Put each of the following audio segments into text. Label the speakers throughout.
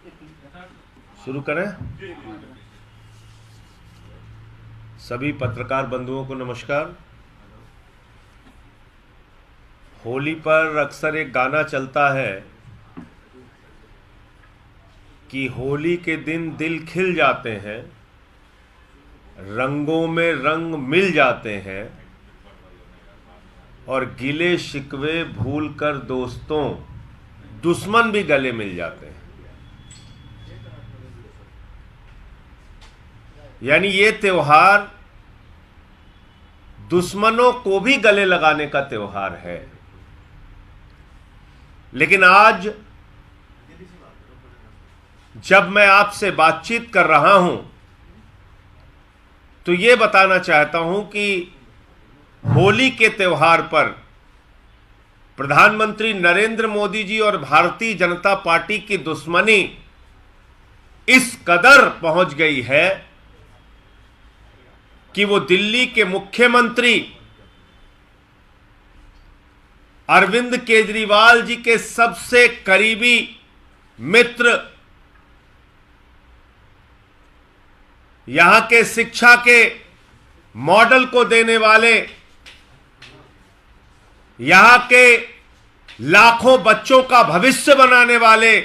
Speaker 1: शुरू करें। सभी पत्रकार बंधुओं को नमस्कार। होली पर अक्सर एक गाना चलता है कि होली के दिन दिल खिल जाते हैं, रंगों में रंग मिल जाते हैं और गिले शिकवे भूलकर दोस्तों दुश्मन भी गले मिल जाते हैं। यानी ये त्योहार दुश्मनों को भी गले लगाने का त्योहार है। लेकिन आज जब मैं आपसे बातचीत कर रहा हूं तो यह बताना चाहता हूं कि होली के त्योहार पर प्रधानमंत्री नरेंद्र मोदी जी और भारतीय जनता पार्टी की दुश्मनी इस कदर पहुंच गई है कि वो दिल्ली के मुख्यमंत्री अरविंद केजरीवाल जी के सबसे करीबी मित्र, यहां के शिक्षा के मॉडल को देने वाले, यहां के लाखों बच्चों का भविष्य बनाने वाले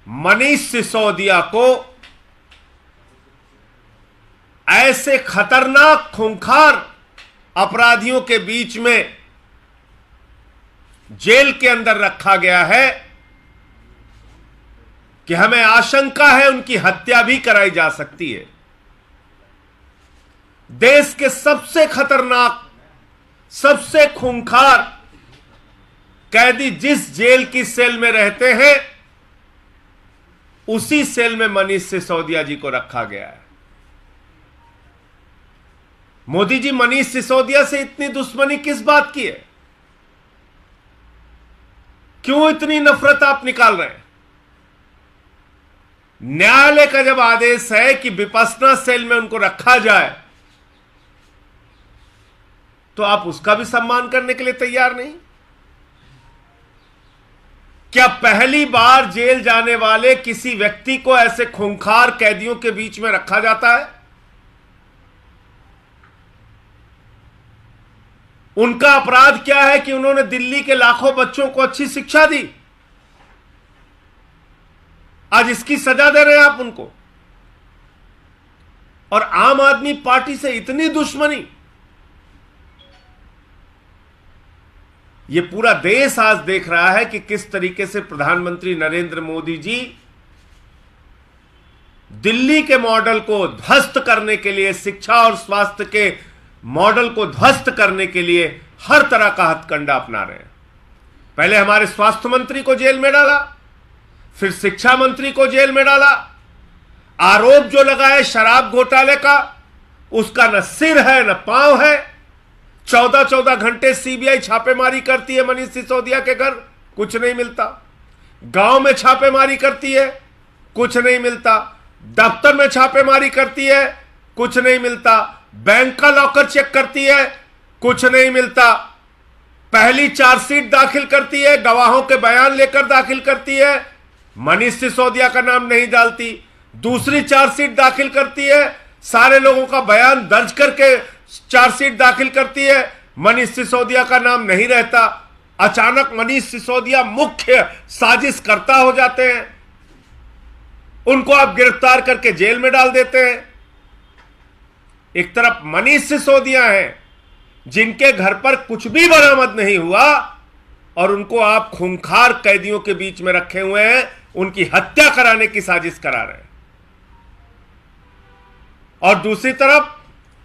Speaker 1: मनीष सिसोदिया को ऐसे खतरनाक खूंखार अपराधियों के बीच में जेल के अंदर रखा गया है कि हमें आशंका है उनकी हत्या भी कराई जा सकती है। देश के सबसे खतरनाक, सबसे खूंखार कैदी जिस जेल की सेल में रहते हैं उसी सेल में मनीष सिसोदिया जी को रखा गया है। मोदी जी मनीष सिसोदिया से इतनी दुश्मनी किस बात की है? क्यों इतनी नफरत आप निकाल रहे हैं? न्यायालय का जब आदेश है कि विपस्सना सेल में उनको रखा जाए तो आप उसका भी सम्मान करने के लिए तैयार नहीं? क्या पहली बार जेल जाने वाले किसी व्यक्ति को ऐसे खूंखार कैदियों के बीच में रखा जाता है? उनका अपराध क्या है कि उन्होंने दिल्ली के लाखों बच्चों को अच्छी शिक्षा दी। आज इसकी सजा दे रहे हैं आप उनको। और आम आदमी पार्टी से इतनी दुश्मनी, ये पूरा देश आज देख रहा है कि किस तरीके से प्रधानमंत्री नरेंद्र मोदी जी दिल्ली के मॉडल को ध्वस्त करने के लिए, शिक्षा और स्वास्थ्य के मॉडल को ध्वस्त करने के लिए हर तरह का हथकंडा अपना रहे हैं। पहले हमारे स्वास्थ्य मंत्री को जेल में डाला, फिर शिक्षा मंत्री को जेल में डाला। आरोप जो लगाए शराब घोटाले का, उसका न सिर है न पांव है। 14-14 घंटे सीबीआई छापेमारी करती है मनीष सिसोदिया के घर, कुछ नहीं मिलता। गांव में छापेमारी करती है, कुछ नहीं मिलता। दफ्तर में छापेमारी करती है, कुछ नहीं मिलता। बैंक का लॉकर चेक करती है, कुछ नहीं मिलता। पहली चार्जशीट दाखिल करती है, गवाहों के बयान लेकर दाखिल करती है, मनीष सिसोदिया का नाम नहीं डालती। दूसरी चार्जशीट दाखिल करती है, सारे लोगों का बयान दर्ज करके चार्जशीट दाखिल करती है, मनीष सिसोदिया का नाम नहीं रहता। अचानक मनीष सिसोदिया मुख्य साजिश करता हो जाते हैं, उनको आप गिरफ्तार करके जेल में डाल देते हैं। एक तरफ मनीष सिसोदिया हैं जिनके घर पर कुछ भी बरामद नहीं हुआ और उनको आप खूंखार कैदियों के बीच में रखे हुए हैं, उनकी हत्या कराने की साजिश करा रहे हैं। और दूसरी तरफ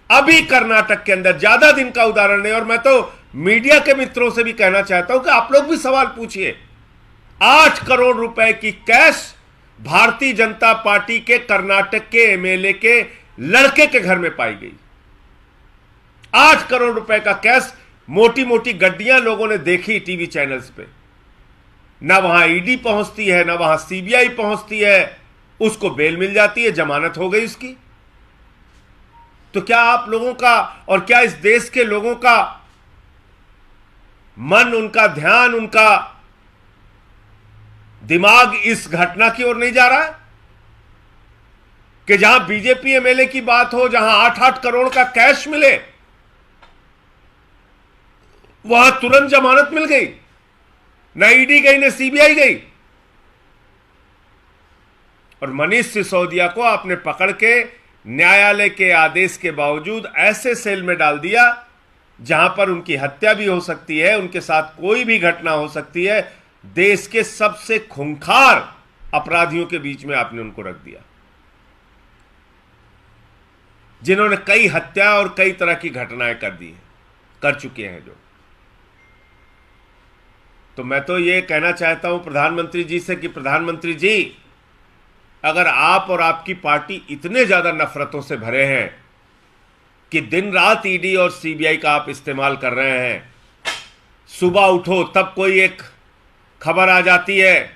Speaker 1: अभी कर्नाटक के अंदर, ज्यादा दिन का उदाहरण नहीं, और मैं तो मीडिया के मित्रों से भी कहना चाहता हूं कि आप लोग भी सवाल पूछिए। 8 करोड़ रुपए की कैश भारतीय जनता पार्टी के कर्नाटक के एमएलए के लड़के के घर में पाई गई। 8 करोड़ रुपए का कैश, मोटी मोटी गड्डियां लोगों ने देखी टीवी चैनल्स पे। ना वहां ईडी पहुंचती है, ना वहां सीबीआई पहुंचती है, उसको बेल मिल जाती है, जमानत हो गई उसकी। तो क्या आप लोगों का और क्या इस देश के लोगों का मन, उनका ध्यान, उनका दिमाग इस घटना की ओर नहीं जा रहा है कि जहां बीजेपी एमएलए की बात हो, जहां 8-8 करोड़ का कैश मिले, वहां तुरंत जमानत मिल गई, न ईडी गई न सीबीआई गई, और मनीष सिसोदिया को आपने पकड़ के न्यायालय के आदेश के बावजूद ऐसे सेल में डाल दिया जहां पर उनकी हत्या भी हो सकती है, उनके साथ कोई भी घटना हो सकती है। देश के सबसे खूंखार अपराधियों के बीच में आपने उनको रख दिया, जिन्होंने कई हत्या और कई तरह की घटनाएं कर चुके हैं जो। तो मैं तो ये कहना चाहता हूं प्रधानमंत्री जी से कि प्रधानमंत्री जी, अगर आप और आपकी पार्टी इतने ज्यादा नफरतों से भरे हैं कि दिन रात ईडी और सीबीआई का आप इस्तेमाल कर रहे हैं, सुबह उठो तब कोई एक खबर आ जाती है,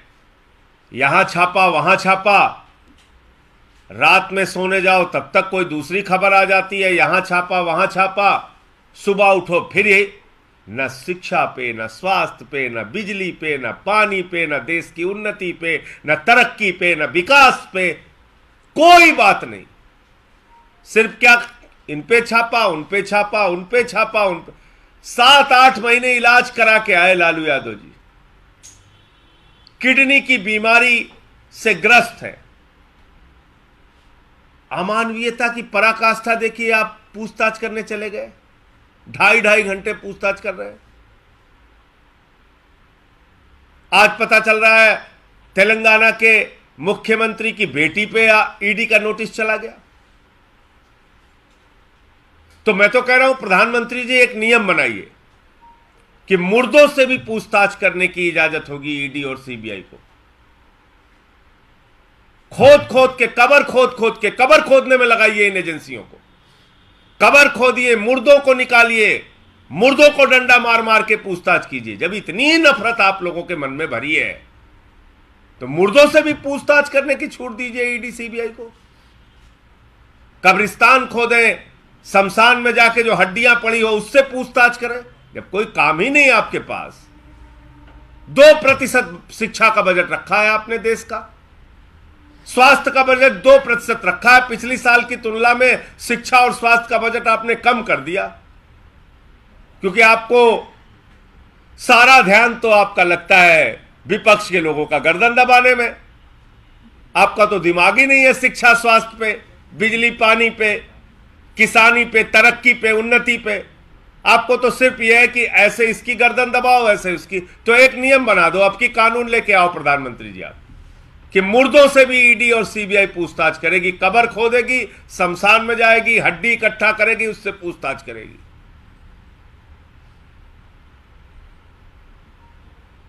Speaker 1: यहां छापा वहां छापा, रात में सोने जाओ तब तक कोई दूसरी खबर आ जाती है, यहां छापा वहां छापा, सुबह उठो फिर ये न शिक्षा पे, न स्वास्थ्य पे, न बिजली पे, न पानी पे, न देश की उन्नति पे, न तरक्की पे, न विकास पे, कोई बात नहीं। सिर्फ क्या इन पे छापा, उन पे छापा, उन पे छापा, उन पे। 7-8 महीने इलाज करा के आए लालू यादव जी, किडनी की बीमारी से ग्रस्त है। अमानवीयता की पराकाष्ठा देखिए, आप पूछताछ करने चले गए, 2.5 घंटे पूछताछ कर रहे हैं। आज पता चल रहा है तेलंगाना के मुख्यमंत्री की बेटी पे ईडी का नोटिस चला गया। तो मैं तो कह रहा हूं प्रधानमंत्री जी, एक नियम बनाइए कि मुर्दों से भी पूछताछ करने की इजाजत होगी ईडी और सीबीआई को। खोद खोद के कबर खोदने में लगाइए इन एजेंसियों को, कबर खोदिए, मुर्दों को निकालिए, मुर्दों को डंडा मार मार के पूछताछ कीजिए। जब इतनी नफरत आप लोगों के मन में भरी है तो मुर्दों से भी पूछताछ करने की छूट दीजिए ईडी सीबीआई को। कब्रिस्तान खोदें, शमशान में जाके जो हड्डियां पड़ी हो उससे पूछताछ करें। जब कोई काम ही नहीं आपके पास, 2% शिक्षा का बजट रखा है आपने देश का, स्वास्थ्य का बजट 2% रखा है, पिछली साल की तुलना में शिक्षा और स्वास्थ्य का बजट आपने कम कर दिया, क्योंकि आपको सारा ध्यान तो आपका लगता है विपक्ष के लोगों का गर्दन दबाने में। आपका तो दिमाग ही नहीं है शिक्षा स्वास्थ्य पे, बिजली पानी पे, किसानी पे, तरक्की पे, उन्नति पे। आपको तो सिर्फ यह है कि ऐसे इसकी गर्दन दबाओ, ऐसे उसकी। तो एक नियम बना दो, अब की कानून लेके आओ प्रधानमंत्री जी आप, कि मुर्दों से भी ईडी और सीबीआई पूछताछ करेगी, कबर खोदेगी, शमशान में जाएगी, हड्डी इकट्ठा करेगी, उससे पूछताछ करेगी।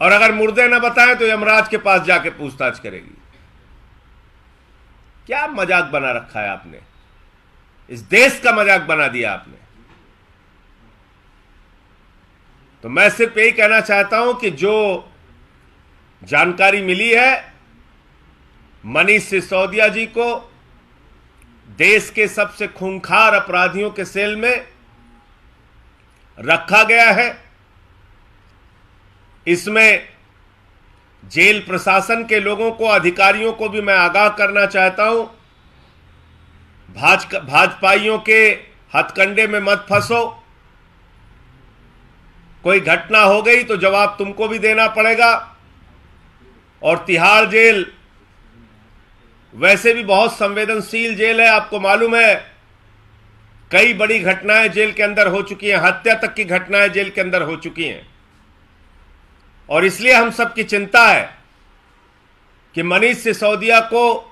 Speaker 1: और अगर मुर्दे ना बताएं तो यमराज के पास जाके पूछताछ करेगी। क्या मजाक बना रखा है आपने, इस देश का मजाक बना दिया आपने। तो मैं सिर्फ यही कहना चाहता हूं कि जो जानकारी मिली है, मनीष सिसोदिया जी को देश के सबसे खूंखार अपराधियों के सेल में रखा गया है। इसमें जेल प्रशासन के लोगों को, अधिकारियों को भी मैं आगाह करना चाहता हूं, भाजपाइयों के हथकंडे में मत फंसो। कोई घटना हो गई तो जवाब तुमको भी देना पड़ेगा। और तिहाड़ जेल वैसे भी बहुत संवेदनशील जेल है, आपको मालूम है, कई बड़ी घटनाएं जेल के अंदर हो चुकी हैं, हत्या तक की घटनाएं जेल के अंदर हो चुकी हैं। और इसलिए हम सबकी चिंता है कि मनीष सिसोदिया को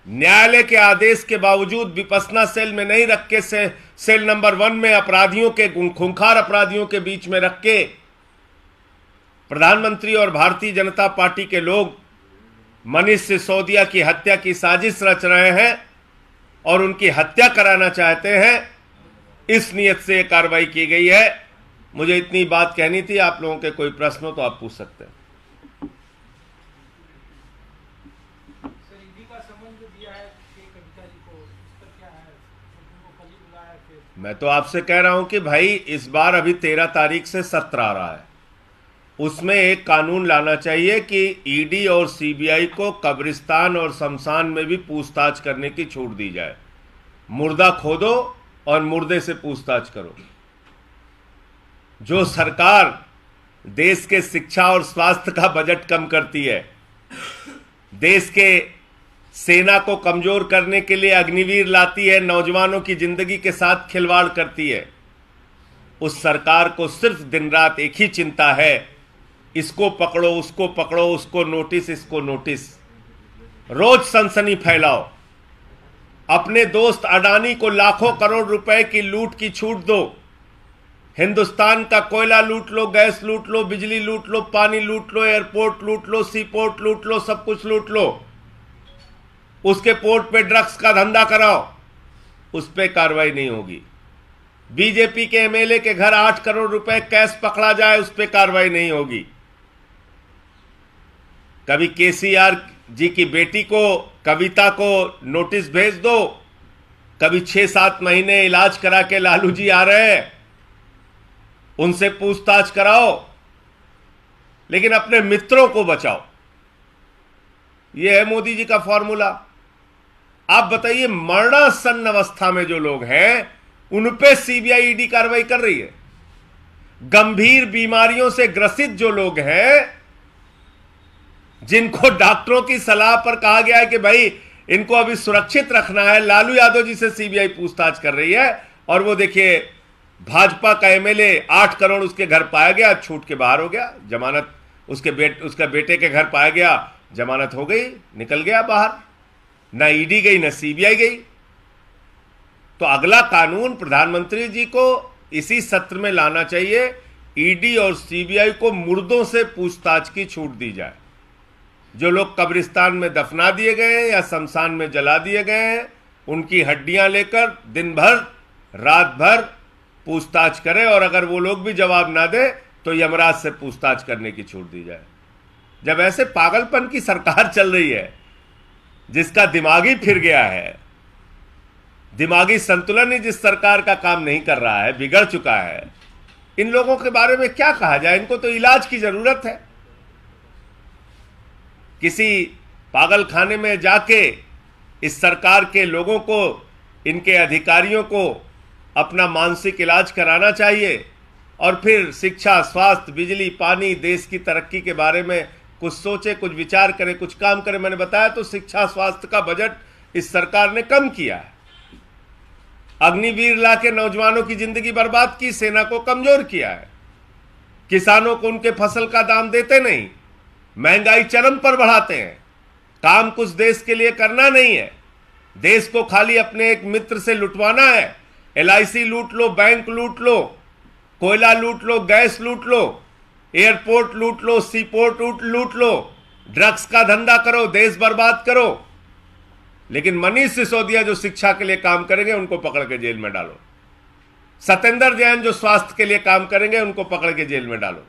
Speaker 1: न्यायालय के आदेश के बावजूद विपस्सना सेल में नहीं रख के सेल नंबर 1 में अपराधियों के, खूंखार अपराधियों के बीच में रख के प्रधानमंत्री और भारतीय जनता पार्टी के लोग मनीष सिसोदिया की हत्या की साजिश रच रहे हैं और उनकी हत्या कराना चाहते हैं। इस नियत से यह कार्रवाई की गई है। मुझे इतनी बात कहनी थी। आप लोगों के कोई प्रश्न हो तो आप पूछ सकते हैं। मैं तो आपसे कह रहा हूं कि भाई इस बार अभी 13 तारीख से सत्र आ रहा है, उसमें एक कानून लाना चाहिए कि ईडी और सीबीआई को कब्रिस्तान और शमशान में भी पूछताछ करने की छूट दी जाए। मुर्दा खोदो और मुर्दे से पूछताछ करो। जो सरकार देश के शिक्षा और स्वास्थ्य का बजट कम करती है, देश के सेना को कमजोर करने के लिए अग्निवीर लाती है, नौजवानों की जिंदगी के साथ खिलवाड़ करती है, उस सरकार को सिर्फ दिन रात एक ही चिंता है, इसको पकड़ो, उसको पकड़ो, उसको नोटिस, इसको नोटिस। रोज सनसनी फैलाओ। अपने दोस्त अडानी को लाखों करोड़ रुपए की लूट की छूट दो। हिंदुस्तान का कोयला लूट लो, गैस लूट लो, बिजली लूट लो, पानी लूट लो, एयरपोर्ट लूट लो, सी पोर्ट लूट लो, सब कुछ लूट लो। उसके पोर्ट पे ड्रग्स का धंधा कराओ, उस पर कार्रवाई नहीं होगी। बीजेपी के एमएलए के घर 8 करोड़ रुपए कैश पकड़ा जाए, उस पर कार्रवाई नहीं होगी। कभी केसीआर जी की बेटी को, कविता को नोटिस भेज दो, कभी 6-7 महीने इलाज करा के लालू जी आ रहे हैं, उनसे पूछताछ कराओ, लेकिन अपने मित्रों को बचाओ। यह है मोदी जी का फॉर्मूला। आप बताइए, मरणासन्न अवस्था में जो लोग हैं उन पे सीबीआई ईडी कार्रवाई कर रही है। गंभीर बीमारियों से ग्रसित जो लोग हैं, जिनको डॉक्टरों की सलाह पर कहा गया है कि भाई इनको अभी सुरक्षित रखना है, लालू यादव जी से सीबीआई पूछताछ कर रही है। और वो देखिए, भाजपा का एमएलए 8 करोड़ उसके घर पाया गया, छूट के बाहर हो गया, जमानत उसका बेटे के घर पाया गया, जमानत हो गई, निकल गया बाहर। ना ईडी गई, ना सीबीआई गई। तो अगला कानून प्रधानमंत्री जी को इसी सत्र में लाना चाहिए, ईडी और सीबीआई को मुर्दों से पूछताछ की छूट दी जाए। जो लोग कब्रिस्तान में दफना दिए गए हैं या शमशान में जला दिए गए हैं, उनकी हड्डियां लेकर दिन भर रात भर पूछताछ करें, और अगर वो लोग भी जवाब ना दे तो यमराज से पूछताछ करने की छूट दी जाए। जब ऐसे पागलपन की सरकार चल रही है, जिसका दिमाग ही फिर गया है, दिमागी संतुलन ही जिस सरकार का काम नहीं कर रहा है, बिगड़ चुका है, इन लोगों के बारे में क्या कहा जाए। इनको तो इलाज की जरूरत है। किसी पागल खाने में जाके इस सरकार के लोगों को, इनके अधिकारियों को अपना मानसिक इलाज कराना चाहिए, और फिर शिक्षा, स्वास्थ्य, बिजली, पानी, देश की तरक्की के बारे में कुछ सोचे, कुछ विचार करें, कुछ काम करें। मैंने बताया तो शिक्षा स्वास्थ्य का बजट इस सरकार ने कम किया है। अग्निवीर लाके नौजवानों की जिंदगी बर्बाद की, सेना को कमजोर किया है, किसानों को उनके फसल का दाम देते नहीं, महंगाई चरम पर बढ़ाते हैं। काम कुछ देश के लिए करना नहीं है, देश को खाली अपने एक मित्र से लुटवाना है। एलआईसी लूट लो, बैंक लूट लो, कोयला लूट लो, गैस लूट लो, एयरपोर्ट लूट लो, सी पोर्ट लूट लो, ड्रग्स का धंधा करो, देश बर्बाद करो। लेकिन मनीष सिसोदिया जो शिक्षा के लिए काम करेंगे, उनको पकड़ के जेल में डालो। सत्येंद्र जैन जो स्वास्थ्य के लिए काम करेंगे, उनको पकड़ के जेल में डालो।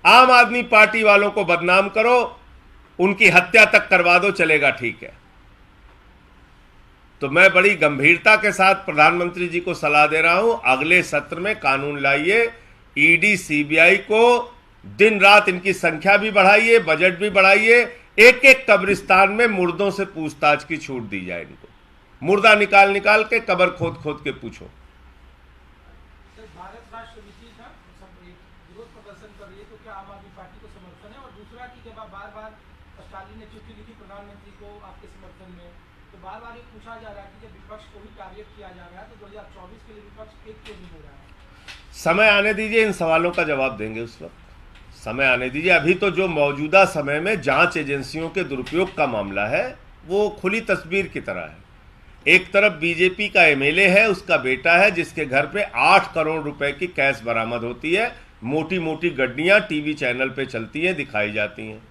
Speaker 1: आम आदमी पार्टी वालों को बदनाम करो, उनकी हत्या तक करवा दो, चलेगा, ठीक है। तो मैं बड़ी गंभीरता के साथ प्रधानमंत्री जी को सलाह दे रहा हूं, अगले सत्र में कानून लाइए, ईडी सीबीआई को दिन रात इनकी संख्या भी बढ़ाइए, बजट भी बढ़ाइए, एक एक कब्रिस्तान में मुर्दों से पूछताछ की छूट दी जाए। इनको मुर्दा निकाल निकाल के कब्र खोद खोद के पूछो।
Speaker 2: भारत राष्ट्र समिति का विरोध प्रदर्शन कर रही है, तो क्या आम आदमी पार्टी को समर्थन है? और दूसरा कि जब आप बार-बार स्टालिन ने चिट्ठी लिखी प्रधानमंत्री को आपके समर्थन में, तो बार-बार ये पूछा जा रहा है कि जब विपक्ष को ही टारगेट किया जा रहा है, तो 2024 के लिए विपक्ष एक क्यों नहीं हो रहा है?
Speaker 1: समय आने दीजिए, इन सवालों का जवाब देंगे उस वक्त। समय आने दीजिए। अभी तो जो मौजूदा समय में जांच एजेंसियों के दुरुपयोग का मामला है, वो खुली तस्वीर की तरह है। एक तरफ बीजेपी का एमएलए है, उसका बेटा है, जिसके घर पे 8 करोड़ रुपए की कैश बरामद होती है, मोटी मोटी गड्डियां टीवी चैनल पे चलती हैं, दिखाई जाती हैं।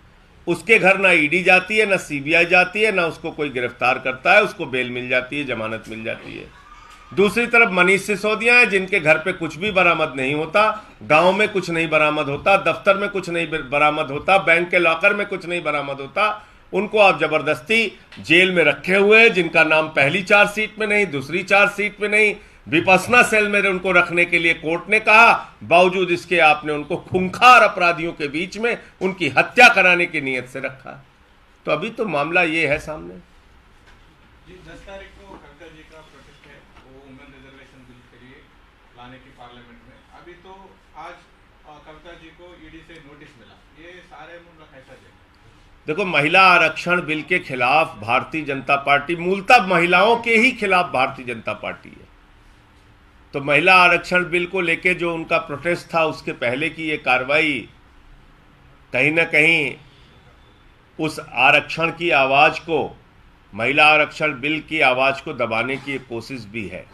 Speaker 1: उसके घर ना ईडी जाती है, ना सीबीआई जाती है, ना उसको कोई गिरफ्तार करता है, उसको बेल मिल जाती है, जमानत मिल जाती है। दूसरी तरफ मनीष सिसोदिया है, जिनके घर पे कुछ भी बरामद नहीं होता, गांव में कुछ नहीं बरामद होता, दफ्तर में कुछ नहीं बरामद होता, बैंक के लॉकर में कुछ नहीं बरामद होता। उनको आप जबरदस्ती जेल में रखे हुए, जिनका नाम पहली चार्जशीट में नहीं, दूसरी चार्जशीट में नहीं, विपस्सना सेल में उनको रखने के लिए कोर्ट ने कहा, बावजूद इसके आपने उनको खूंखार अपराधियों के बीच में उनकी हत्या कराने की नीयत से रखा। तो अभी तो मामला ये है सामने।
Speaker 3: जी 10 तारीख को खड़का जी का प्रोटेस्ट है, वो वुमेन रिजर्वेशन बिल के लिए लाने की पार्लियामेंट में। अभी तो आज खड़का जी को ईडी से नोटिस मिला, ये सारे मुद्दा कैसा जाएगा?
Speaker 1: देखो, महिला आरक्षण बिल के खिलाफ भारतीय जनता पार्टी, मूलतः महिलाओं के ही खिलाफ भारतीय जनता पार्टी है। तो महिला आरक्षण बिल को लेके जो उनका प्रोटेस्ट था, उसके पहले की ये कार्रवाई कहीं ना कहीं उस आरक्षण की आवाज को, महिला आरक्षण बिल की आवाज को दबाने की एक कोशिश भी है।